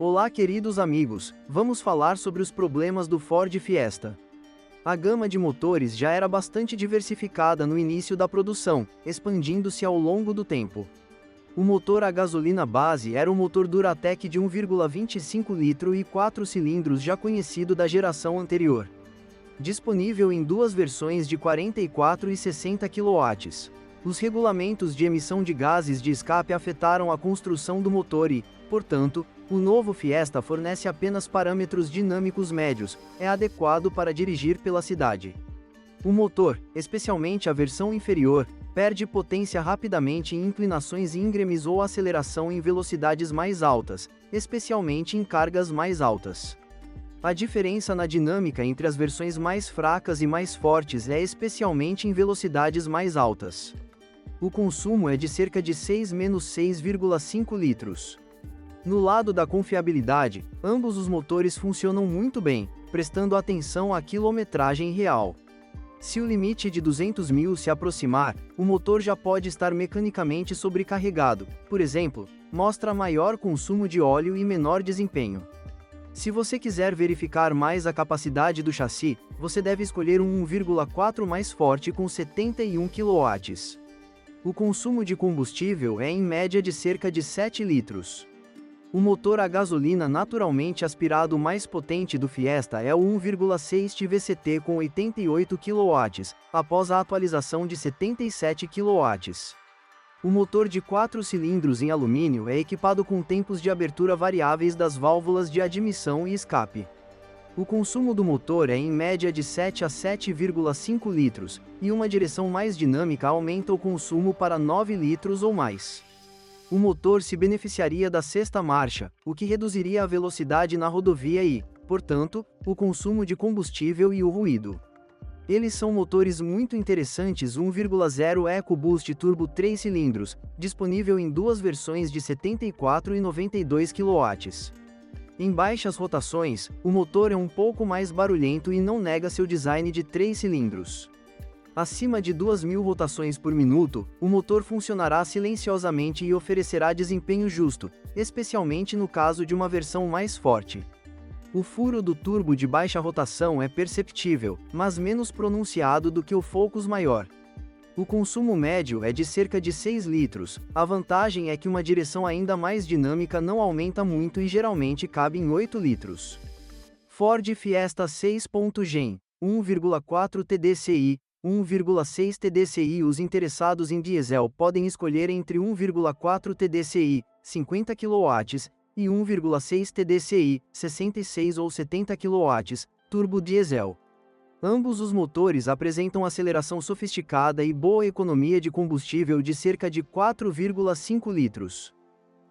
Olá, queridos amigos, vamos falar sobre os problemas do Ford Fiesta. A gama de motores já era bastante diversificada no início da produção, expandindo-se ao longo do tempo. O motor a gasolina base era o motor Duratec de 1,25 litro e 4 cilindros já conhecido da geração anterior. Disponível em duas versões de 44 e 60 kW. Os regulamentos de emissão de gases de escape afetaram a construção do motor e, portanto, o novo Fiesta fornece apenas parâmetros dinâmicos médios, é adequado para dirigir pela cidade. O motor, especialmente a versão inferior, perde potência rapidamente em inclinações íngremes ou aceleração em velocidades mais altas, especialmente em cargas mais altas. A diferença na dinâmica entre as versões mais fracas e mais fortes é especialmente em velocidades mais altas. O consumo é de cerca de 6-6,5 litros. No lado da confiabilidade, ambos os motores funcionam muito bem, prestando atenção à quilometragem real. Se o limite de 200 mil se aproximar, o motor já pode estar mecanicamente sobrecarregado, por exemplo, mostra maior consumo de óleo e menor desempenho. Se você quiser verificar mais a capacidade do chassi, você deve escolher um 1,4 mais forte com 71 kW. O consumo de combustível é em média de cerca de 7 litros. O motor a gasolina naturalmente aspirado mais potente do Fiesta é o 1,6 TVCT com 88 kW, após a atualização de 77 kW. O motor de 4 cilindros em alumínio é equipado com tempos de abertura variáveis das válvulas de admissão e escape. O consumo do motor é em média de 7 a 7,5 litros, e uma direção mais dinâmica aumenta o consumo para 9 litros ou mais. O motor se beneficiaria da sexta marcha, o que reduziria a velocidade na rodovia e, portanto, o consumo de combustível e o ruído. Eles são motores muito interessantes 1,0 EcoBoost Turbo 3 cilindros, disponível em duas versões de 74 e 92 kW. Em baixas rotações, o motor é um pouco mais barulhento e não nega seu design de 3 cilindros. Acima de 2.000 rotações por minuto, o motor funcionará silenciosamente e oferecerá desempenho justo, especialmente no caso de uma versão mais forte. O furo do turbo de baixa rotação é perceptível, mas menos pronunciado do que o Focus maior. O consumo médio é de cerca de 6 litros, a vantagem é que uma direção ainda mais dinâmica não aumenta muito e geralmente cabe em 8 litros. Ford Fiesta 6.Gen, 1,4 TDCi, 1,6 TDCi. Os interessados em diesel podem escolher entre 1,4 TDCi, 50 kW, e 1,6 TDCi, 66 ou 70 kW, turbo diesel. Ambos os motores apresentam aceleração sofisticada e boa economia de combustível de cerca de 4,5 litros.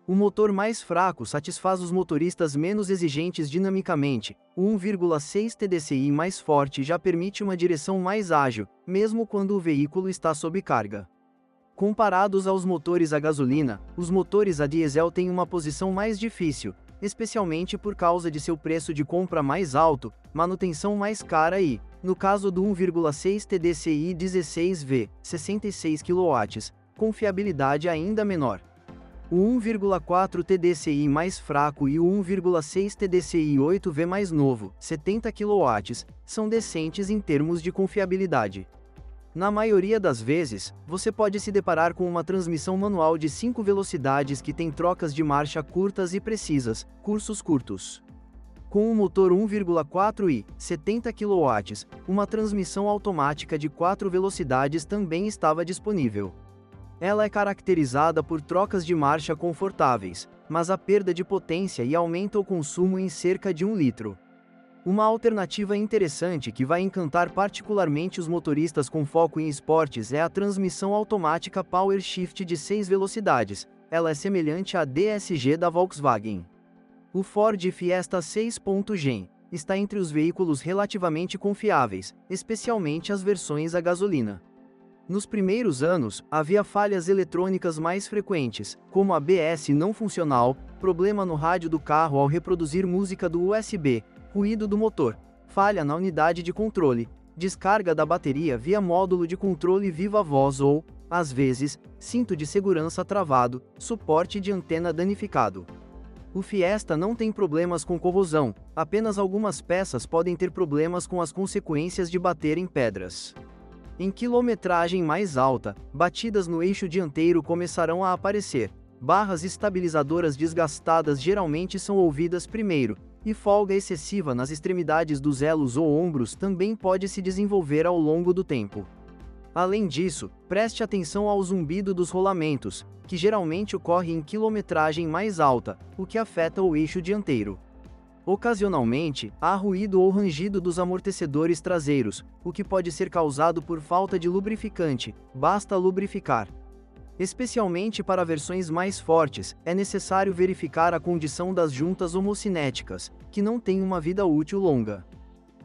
O motor mais fraco satisfaz os motoristas menos exigentes dinamicamente. O 1,6 TDCi mais forte já permite uma direção mais ágil, mesmo quando o veículo está sob carga. Comparados aos motores a gasolina, os motores a diesel têm uma posição mais difícil, especialmente por causa de seu preço de compra mais alto, manutenção mais cara e, no caso do 1,6 TDCi 16V, 66 kW, confiabilidade ainda menor. O 1,4 TDCi mais fraco e o 1,6 TDCi 8V mais novo, 70 kW, são decentes em termos de confiabilidade. Na maioria das vezes, você pode se deparar com uma transmissão manual de 5 velocidades que tem trocas de marcha curtas e precisas, cursos curtos. Com um motor 1,4 e 70 kW, uma transmissão automática de 4 velocidades também estava disponível. Ela é caracterizada por trocas de marcha confortáveis, mas a perda de potência e aumenta o consumo em cerca de 1 litro. Uma alternativa interessante que vai encantar particularmente os motoristas com foco em esportes é a transmissão automática Power Shift de 6 velocidades. Ela é semelhante à DSG da Volkswagen. O Ford Fiesta 6.Gen está entre os veículos relativamente confiáveis, especialmente as versões a gasolina. Nos primeiros anos, havia falhas eletrônicas mais frequentes, como ABS não funcional, problema no rádio do carro ao reproduzir música do USB, ruído do motor, falha na unidade de controle, descarga da bateria via módulo de controle viva voz ou, às vezes, cinto de segurança travado, suporte de antena danificado. O Fiesta não tem problemas com corrosão, apenas algumas peças podem ter problemas com as consequências de bater em pedras. Em quilometragem mais alta, batidas no eixo dianteiro começarão a aparecer. Barras estabilizadoras desgastadas geralmente são ouvidas primeiro, e folga excessiva nas extremidades dos elos ou ombros também pode se desenvolver ao longo do tempo. Além disso, preste atenção ao zumbido dos rolamentos, que geralmente ocorre em quilometragem mais alta, o que afeta o eixo dianteiro. Ocasionalmente, há ruído ou rangido dos amortecedores traseiros, o que pode ser causado por falta de lubrificante, basta lubrificar. Especialmente para versões mais fortes, é necessário verificar a condição das juntas homocinéticas, que não têm uma vida útil longa.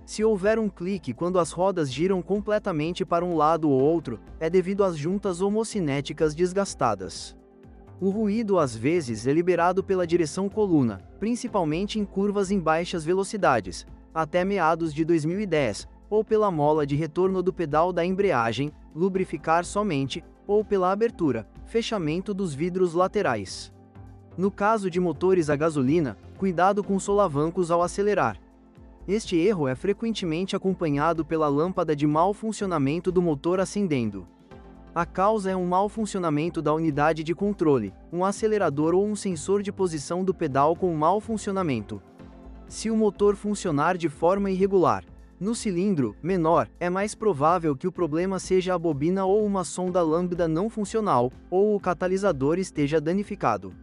Se houver um clique quando as rodas giram completamente para um lado ou outro, é devido às juntas homocinéticas desgastadas. O ruído às vezes é liberado pela direção coluna, principalmente em curvas em baixas velocidades, até meados de 2010, ou pela mola de retorno do pedal da embreagem, lubrificar somente, ou pela abertura, fechamento dos vidros laterais. No caso de motores a gasolina, cuidado com solavancos ao acelerar. Este erro é frequentemente acompanhado pela lâmpada de mau funcionamento do motor acendendo. A causa é um mau funcionamento da unidade de controle, um acelerador ou um sensor de posição do pedal com mau funcionamento. Se o motor funcionar de forma irregular, no cilindro menor, é mais provável que o problema seja a bobina ou uma sonda lambda não funcional, ou o catalisador esteja danificado.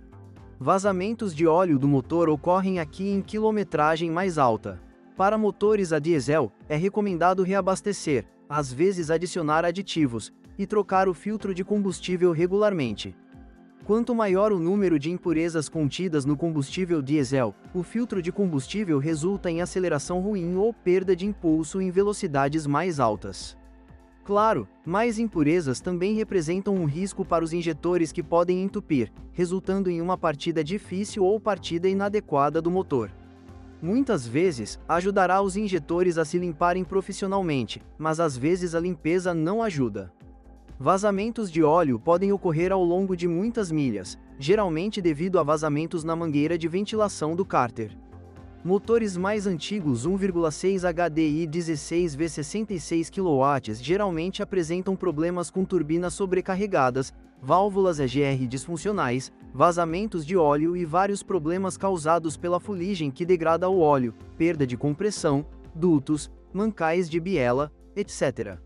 Vazamentos de óleo do motor ocorrem aqui em quilometragem mais alta. Para motores a diesel, é recomendado reabastecer, às vezes adicionar aditivos, e trocar o filtro de combustível regularmente. Quanto maior o número de impurezas contidas no combustível diesel, o filtro de combustível resulta em aceleração ruim ou perda de impulso em velocidades mais altas. Claro, mais impurezas também representam um risco para os injetores que podem entupir, resultando em uma partida difícil ou partida inadequada do motor. Muitas vezes, ajudará os injetores a se limparem profissionalmente, mas às vezes a limpeza não ajuda. Vazamentos de óleo podem ocorrer ao longo de muitas milhas, geralmente devido a vazamentos na mangueira de ventilação do cárter. Motores mais antigos 1,6 HDI 16 V 66 kW geralmente apresentam problemas com turbinas sobrecarregadas, válvulas EGR disfuncionais, vazamentos de óleo e vários problemas causados pela fuligem que degrada o óleo, perda de compressão, dutos, mancais de biela, etc.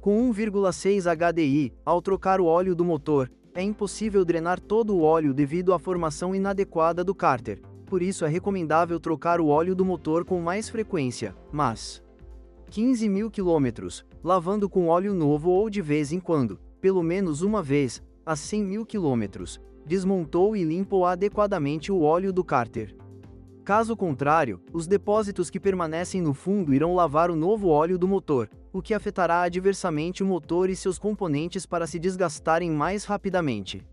Com 1,6 HDI, ao trocar o óleo do motor, é impossível drenar todo o óleo devido à formação inadequada do cárter, por isso é recomendável trocar o óleo do motor com mais frequência, mas 15.000 km, lavando com óleo novo ou de vez em quando, pelo menos uma vez, a 100.000 km, desmontou e limpou adequadamente o óleo do cárter. Caso contrário, os depósitos que permanecem no fundo irão lavar o novo óleo do motor, o que afetará adversamente o motor e seus componentes para se desgastarem mais rapidamente.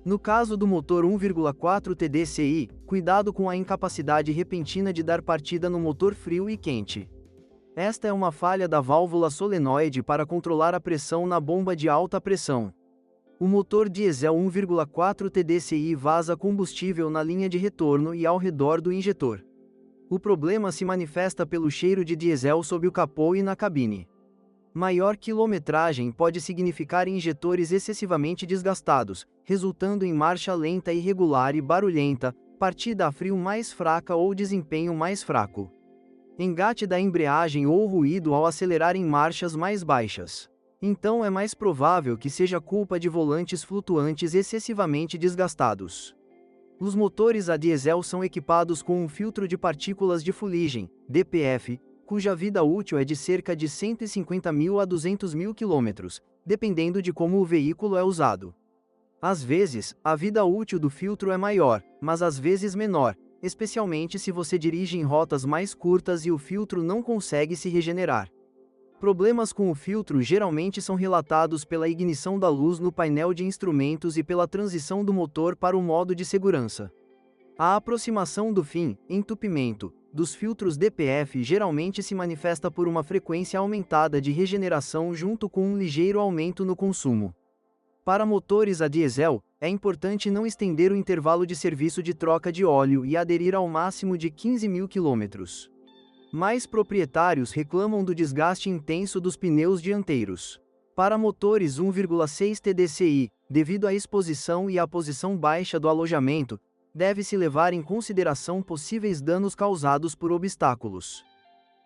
No caso do motor 1,4 TDCi, cuidado com a incapacidade repentina de dar partida no motor frio e quente. Esta é uma falha da válvula solenoide para controlar a pressão na bomba de alta pressão. O motor diesel 1,4 TDCi vaza combustível na linha de retorno e ao redor do injetor. O problema se manifesta pelo cheiro de diesel sob o capô e na cabine. Maior quilometragem pode significar injetores excessivamente desgastados, resultando em marcha lenta irregular e barulhenta, partida a frio mais fraca ou desempenho mais fraco. Engate da embreagem ou ruído ao acelerar em marchas mais baixas. Então é mais provável que seja culpa de volantes flutuantes excessivamente desgastados. Os motores a diesel são equipados com um filtro de partículas de fuligem, DPF, cuja vida útil é de cerca de 150.000 a 200.000 km, dependendo de como o veículo é usado. Às vezes, a vida útil do filtro é maior, mas às vezes menor, especialmente se você dirige em rotas mais curtas e o filtro não consegue se regenerar. Problemas com o filtro geralmente são relatados pela ignição da luz no painel de instrumentos e pela transição do motor para o modo de segurança. A aproximação do fim, entupimento, dos filtros DPF geralmente se manifesta por uma frequência aumentada de regeneração junto com um ligeiro aumento no consumo. Para motores a diesel, É importante não estender o intervalo de serviço de troca de óleo e aderir ao máximo de 15.000 km. Mais proprietários reclamam do desgaste intenso dos pneus dianteiros. Para motores 1,6 TDCi, devido à exposição e à posição baixa do alojamento, deve-se levar em consideração possíveis danos causados por obstáculos.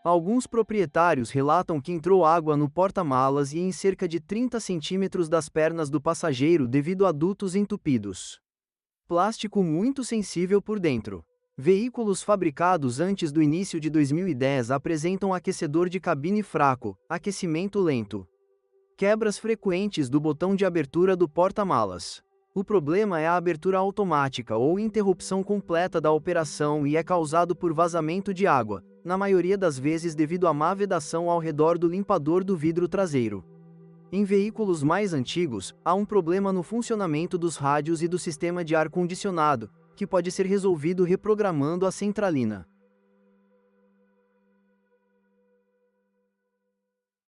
Alguns proprietários relatam que entrou água no porta-malas e em cerca de 30 centímetros das pernas do passageiro devido a dutos entupidos. Plástico muito sensível por dentro. Veículos fabricados antes do início de 2010 apresentam aquecedor de cabine fraco, aquecimento lento. Quebras frequentes do botão de abertura do porta-malas. O problema é a abertura automática ou interrupção completa da operação e é causado por vazamento de água, na maioria das vezes devido à má vedação ao redor do limpador do vidro traseiro. Em veículos mais antigos, há um problema no funcionamento dos rádios e do sistema de ar-condicionado, que pode ser resolvido reprogramando a centralina.